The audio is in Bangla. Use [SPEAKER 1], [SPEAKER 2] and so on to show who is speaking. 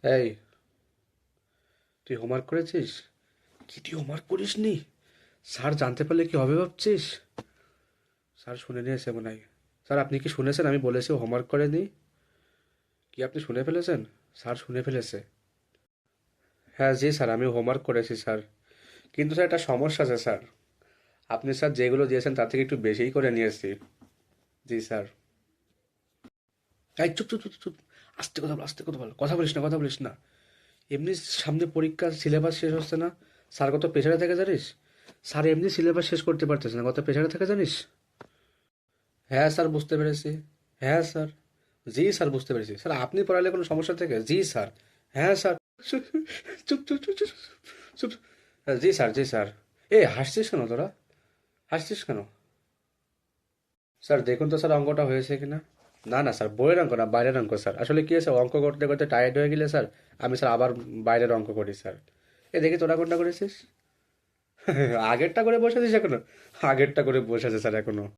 [SPEAKER 1] এই, তুই হোমওয়ার্ক করেছিস? কি তুই হোমওয়ার্ক করিসনি? স্যার জানতে পারলে কি হবে ভাবছিস? স্যার শুনে নিয়েছে মনে হয়। স্যার আপনি কি শুনেছেন আমি বলেছি ও হোমওয়ার্ক করেনি? কি আপনি শুনে ফেলেছেন? স্যার শুনে ফেলেছে। হ্যাঁ জি স্যার, আমি হোমওয়ার্ক করেছি স্যার। কিন্তু স্যার একটা সমস্যা আছে স্যার। আপনি স্যার যেগুলো দিয়েছেন তার থেকে একটু বেশিই করে নিয়েছি। জি স্যার। এই চুপ চুপ চুপ চুপ। আস্তে কথা বল, আস্তে কথা বল, কথা বলিস না, কথা বলিস না। এমনি সামনে পরীক্ষার সিলেবাস শেষ হচ্ছে না? স্যার কত প্রেশারে থাকে জানিস? স্যার এমনি সিলেবাস শেষ করতে পারতেছে না, কত প্রেশারে থাকে জানিস? হ্যাঁ স্যার বুঝতে পেরেছি। হ্যাঁ স্যার। জি স্যার বুঝতে পেরেছি স্যার, আপনি পড়ালে কোনো সমস্যা থেকে? জি স্যার। হ্যাঁ স্যার। চুপ চুপ চুপ চুপ চুপ চুপ। হ্যাঁ, জি স্যার, জি স্যার। এ হাসছিস কেন তোরা? হাসছিস কেন? স্যার দেখুন তো স্যার অঙ্কটা হয়েছে কিনা। না না স্যার, বইয়ের অঙ্ক না, বাইরের অঙ্ক স্যার। আসলে কি আছে, অঙ্ক করতে করতে টায়ার্ড হয়ে গেলে স্যার আমি স্যার আবার বাইরের অঙ্ক করি স্যার। এ দেখি তোরা কোনটা করেছিস? আগেরটা করে বসে আছিস এখনো? আগেরটা করে বসে আছে স্যার এখনো।